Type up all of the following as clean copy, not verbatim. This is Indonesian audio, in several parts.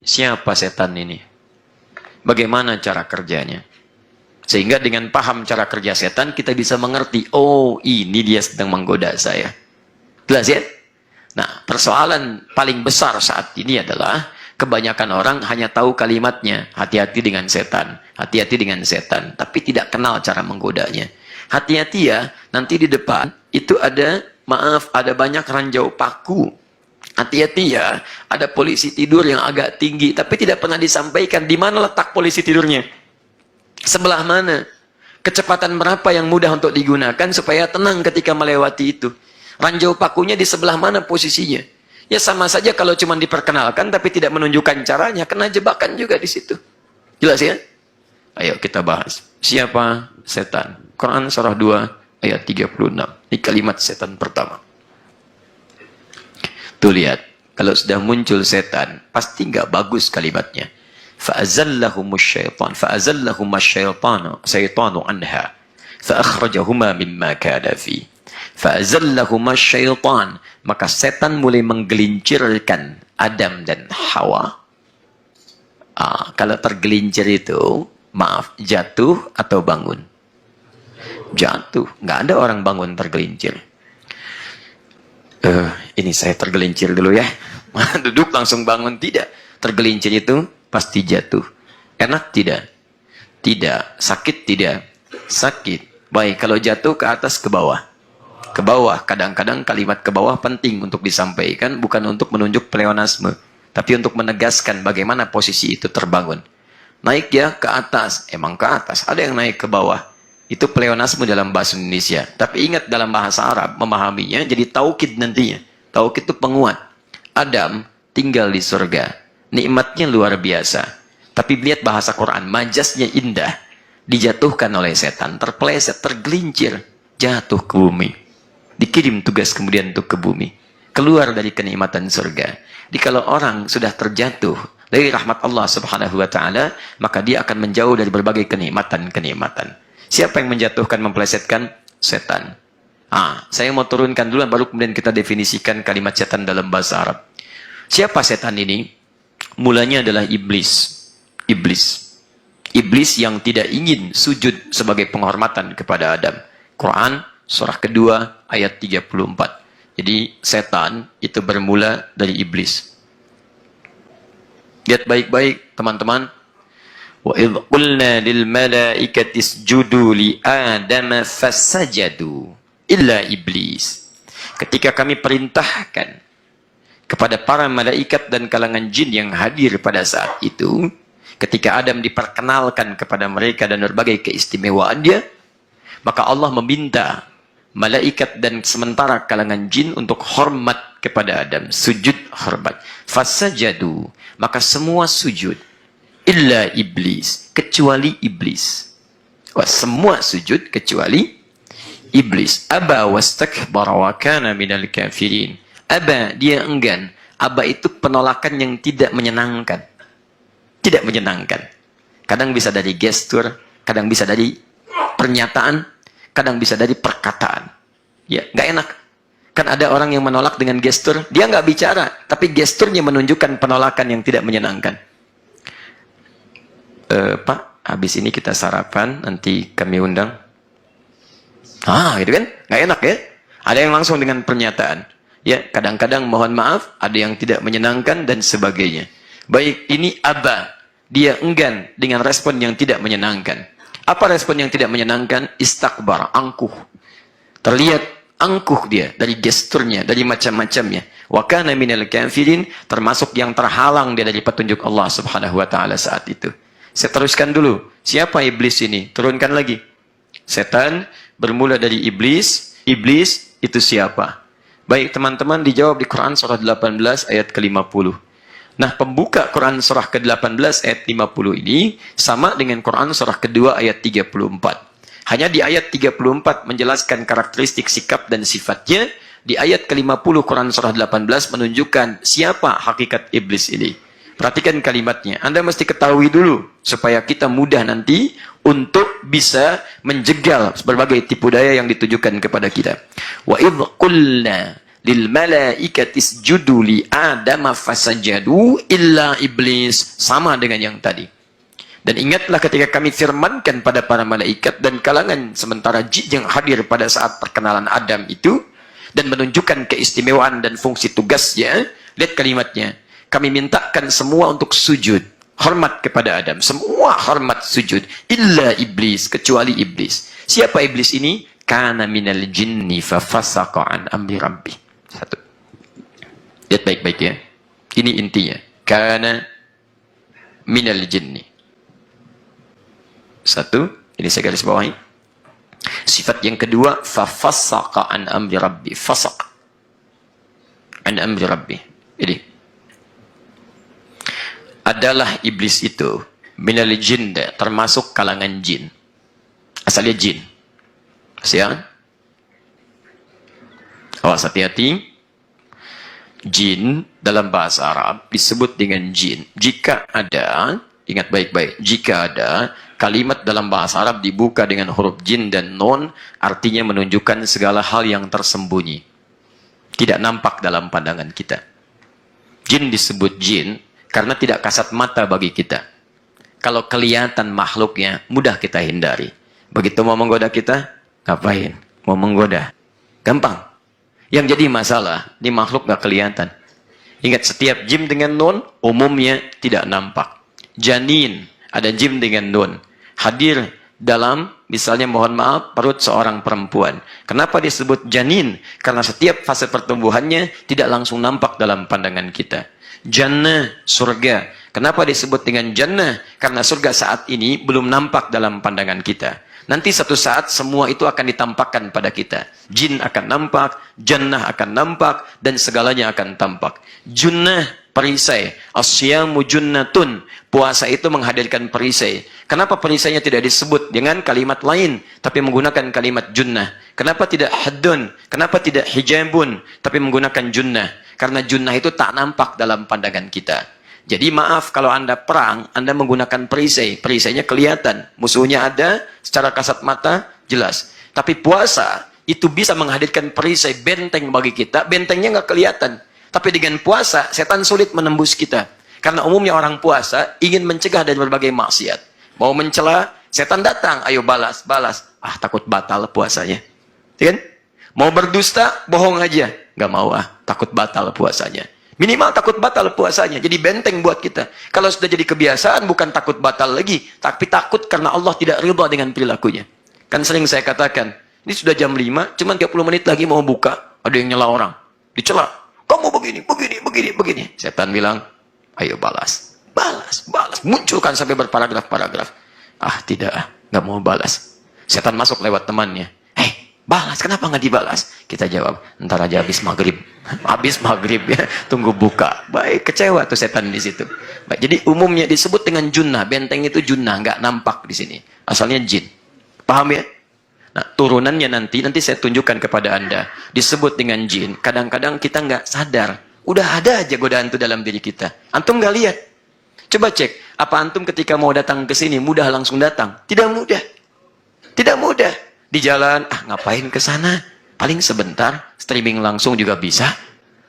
Siapa setan ini? Bagaimana cara kerjanya? Sehingga dengan paham cara kerja setan, kita bisa mengerti, oh ini dia sedang menggoda saya. Jelas ya? Nah, persoalan paling besar saat ini adalah, kebanyakan orang hanya tahu kalimatnya, hati-hati dengan setan, hati-hati dengan setan, tapi tidak kenal cara menggodanya. Hati-hati ya, nanti di depan, itu ada, maaf, ada banyak ranjau paku. Hati-hati ya, ada polisi tidur yang agak tinggi, tapi tidak pernah disampaikan di mana letak polisi tidurnya. Sebelah mana? Kecepatan berapa yang mudah untuk digunakan supaya tenang ketika melewati itu? Ranjau pakunya di sebelah mana posisinya? Ya sama saja kalau cuma diperkenalkan tapi tidak menunjukkan caranya, kena jebakan juga di situ. Jelas ya? Ayo kita bahas. Siapa setan? Quran surah 2 ayat 36. Ini kalimat setan pertama. Tuh lihat, kalau sudah muncul setan, pasti nggak bagus kalimatnya. Fa'azallahuma anha fa'akhrajahuma mimma kana fi. Fa'azallahuma syaitan, maka setan mulai menggelincirkan Adam dan Hawa. Kalau tergelincir itu, maaf, jatuh atau bangun? Jatuh, nggak ada orang bangun tergelincir. Ini saya tergelincir dulu ya. Duduk langsung bangun, tidak. Tergelincir itu pasti jatuh. Enak tidak? Tidak. Sakit tidak? Sakit. Baik, kalau jatuh ke atas, ke bawah. Ke bawah. Kadang-kadang kalimat ke bawah penting untuk disampaikan, bukan untuk menunjuk pleonasme, tapi untuk menegaskan bagaimana posisi itu terbangun. Naik ya ke atas. Emang ke atas. Ada yang naik ke bawah. Itu pleonasme dalam bahasa Indonesia. Tapi ingat dalam bahasa Arab, memahaminya jadi taukid nantinya. Taukid itu penguat. Adam tinggal di surga. Nikmatnya luar biasa. Tapi lihat bahasa Quran, majasnya indah. Dijatuhkan oleh setan, terpeleset, tergelincir, jatuh ke bumi. Dikirim tugas kemudian untuk ke bumi. Keluar dari kenikmatan surga. Jadi kalau orang sudah terjatuh dari rahmat Allah subhanahu wa ta'ala, maka dia akan menjauh dari berbagai kenikmatan-kenikmatan. Siapa yang menjatuhkan, mempelesetkan? Setan. Saya mau turunkan dulu, baru kemudian kita definisikan kalimat setan dalam bahasa Arab. Siapa setan ini? Mulanya adalah iblis. Iblis yang tidak ingin sujud sebagai penghormatan kepada Adam. Quran, surah kedua, ayat 34. Jadi, setan itu bermula dari iblis. Lihat baik-baik, teman-teman. وَإِذْ قُلْنَا لِلْمَلَائِكَةِ اسْجُدُوا لِآدَمَ فَسَجَدُوا إِلَّا إِبْلِيسَ. Ketika kami perintahkan kepada para malaikat dan kalangan jin yang hadir pada saat itu, ketika Adam diperkenalkan kepada mereka dan berbagai keistimewaannya, maka Allah meminta malaikat dan sementara kalangan jin untuk hormat kepada Adam, sujud hormat. Fasajadu, maka semua sujud. Illa iblis, kecuali iblis. Semua sujud kecuali iblis. Aba wastakbara wa kana minal kafirin. Aba, dia enggan. Aba itu penolakan yang tidak menyenangkan. Tidak menyenangkan. Kadang bisa dari gestur, kadang bisa dari pernyataan, kadang bisa dari perkataan. Ya, nggak enak. Kan ada orang yang menolak dengan gestur, dia nggak bicara, tapi gesturnya menunjukkan penolakan yang tidak menyenangkan. Pak, habis ini kita sarapan, nanti kami undang. Gitu kan? Nggak enak ya? Ada yang langsung dengan pernyataan. Ya, kadang-kadang mohon maaf, ada yang tidak menyenangkan dan sebagainya. Baik, ini aba. Dia enggan dengan respon yang tidak menyenangkan. Apa respon yang tidak menyenangkan? Istakbar, angkuh. Terlihat angkuh dia dari gesturnya, dari macam-macamnya. Wa kana minal kafirin, termasuk yang terhalang dia dari petunjuk Allah Subhanahu wa taala saat itu. Saya teruskan dulu. Siapa iblis ini? Turunkan lagi. Setan bermula dari iblis. Iblis itu siapa? Baik teman-teman, dijawab di Quran surah 18 ayat ke-50. Nah, pembuka Quran surah ke-18 ayat 50 ini sama dengan Quran surah kedua ayat 34. Hanya di ayat 34 menjelaskan karakteristik sikap dan sifatnya. Di ayat ke-50 Quran surah 18 menunjukkan siapa hakikat iblis ini. Perhatikan kalimatnya. Anda mesti ketahui dulu supaya kita mudah nanti untuk bisa menjegal berbagai tipu daya yang ditujukan kepada kita. Wa idh qulna lil malaikati isjudu li Adam fasajadu illa iblis. Sama dengan yang tadi. Dan ingatlah ketika kami firmankan pada para malaikat dan kalangan sementara jin yang hadir pada saat perkenalan Adam itu, dan menunjukkan keistimewaan dan fungsi tugasnya. Lihat kalimatnya. Kami mintakan semua untuk sujud. Hormat kepada Adam. Semua hormat sujud. Illa iblis. Kecuali iblis. Siapa iblis ini? Kana minal jinni fafasaqa an amri rabbi. Satu. Lihat baik-baik ya. Ini intinya. Kana minal jinni. Satu, ini saya garis bawahi. Sifat yang kedua, fafasaqa an amri rabbi. Fasaq an amri rabbi. Ini adalah iblis itu minal jin, termasuk kalangan jin. Asalnya jin. Siang. Awas hati-hati. Jin dalam bahasa Arab disebut dengan jin. Jika ada, ingat baik-baik, jika ada kalimat dalam bahasa Arab dibuka dengan huruf jin dan nun, artinya menunjukkan segala hal yang tersembunyi. Tidak nampak dalam pandangan kita. Jin disebut jin karena tidak kasat mata bagi kita. Kalau kelihatan makhluknya, mudah kita hindari. Begitu mau menggoda kita, ngapain? Mau menggoda. Gampang. Yang jadi masalah, ini makhluk nggak kelihatan. Ingat, setiap jin dengan nun, umumnya tidak nampak. Janin, ada jim dengan nun. Hadir dalam, misalnya mohon maaf, perut seorang perempuan. Kenapa disebut janin? Karena setiap fase pertumbuhannya tidak langsung nampak dalam pandangan kita. Jannah, surga. Kenapa disebut dengan jannah? Karena surga saat ini belum nampak dalam pandangan kita. Nanti satu saat semua itu akan ditampakkan pada kita. Jin akan nampak, jannah akan nampak, dan segalanya akan tampak. Junnah, perisai. Asyamu junnatun. Puasa itu menghadirkan perisai. Kenapa perisainya tidak disebut dengan kalimat lain, tapi menggunakan kalimat junnah? Kenapa tidak haddun? Kenapa tidak hijabun, tapi menggunakan junnah? Karena junnah itu tak nampak dalam pandangan kita. Jadi maaf kalau Anda perang, Anda menggunakan perisai. Perisainya kelihatan. Musuhnya ada, secara kasat mata, jelas. Tapi puasa, itu bisa menghadirkan perisai, benteng bagi kita. Bentengnya nggak kelihatan. Tapi dengan puasa, setan sulit menembus kita. Karena umumnya orang puasa ingin mencegah dari berbagai maksiat. Mau mencela, setan datang. Ayo balas, balas. Ah, takut batal puasanya. Kan? Mau berdusta, bohong aja. Nggak mau takut batal puasanya. Minimal takut batal puasanya. Jadi benteng buat kita. Kalau sudah jadi kebiasaan, bukan takut batal lagi. Tapi takut karena Allah tidak ridha dengan perilakunya. Kan sering saya katakan, ini sudah jam 5, cuman 30 menit lagi mau buka. Ada yang nyela orang. Dicela. Kamu begini, begini, begini, begini. Setan bilang, ayo balas. Balas, balas. Munculkan sampai berparagraf-paragraf. Ah, tidak. Nggak mau balas. Setan masuk lewat temannya. Balas, kenapa nggak dibalas? Kita jawab, ntar aja habis maghrib. Habis maghrib ya, tunggu buka. Baik, kecewa tuh setan di situ. Baik, jadi umumnya disebut dengan junnah. Benteng itu junnah, nggak nampak di sini. Asalnya jin. Paham ya? Nah, turunannya nanti saya tunjukkan kepada Anda. Disebut dengan jin. Kadang-kadang kita nggak sadar. Udah ada aja godaan itu dalam diri kita. Antum nggak lihat. Coba cek, apa antum ketika mau datang ke sini mudah langsung datang? Tidak mudah. Tidak mudah. Di jalan, ngapain ke sana? Paling sebentar, streaming langsung juga bisa.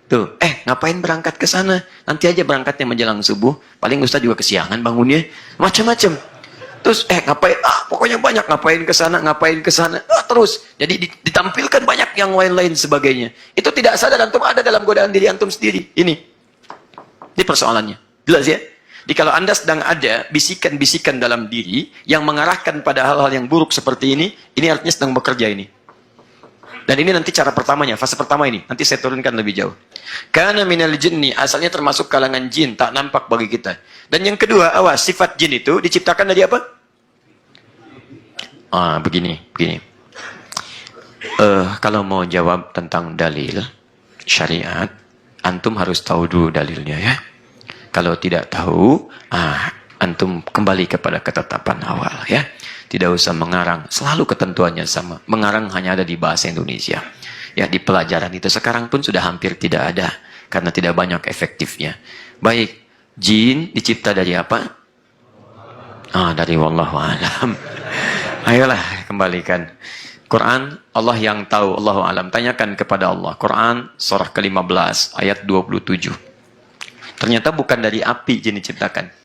Tuh, ngapain berangkat ke sana? Nanti aja berangkatnya menjelang subuh. Paling Ustaz juga kesiangan bangunnya. Macam-macam. Terus, ngapain? Pokoknya banyak ngapain ke sana, ngapain ke sana. Terus. Jadi ditampilkan banyak yang lain-lain sebagainya. Itu tidak sadar antum ada dalam godaan diri antum sendiri. Ini persoalannya. Jelas ya? Jadi kalau Anda sedang ada bisikan-bisikan dalam diri yang mengarahkan pada hal-hal yang buruk seperti ini artinya sedang bekerja ini. Dan ini nanti cara pertamanya, fase pertama ini. Nanti saya turunkan lebih jauh. Kana minal jinni, asalnya termasuk kalangan jin, tak nampak bagi kita. Dan yang kedua, awas, sifat jin itu diciptakan dari apa? Begini. Kalau mau jawab tentang dalil syariat, antum harus tahu dulu dalilnya ya. Kalau tidak tahu, antum kembali kepada ketetapan awal ya. Tidak usah mengarang, selalu ketentuannya sama. Mengarang hanya ada di bahasa Indonesia. Ya, di pelajaran itu sekarang pun sudah hampir tidak ada karena tidak banyak efektifnya. Baik, jin dicipta dari apa? Dari wallahu alam. Ayolah kembalikan. Quran, Allah yang tahu, Allahu alam. Tanyakan kepada Allah. Quran surah ke-15 ayat 27. Ternyata bukan dari api jin diciptakan.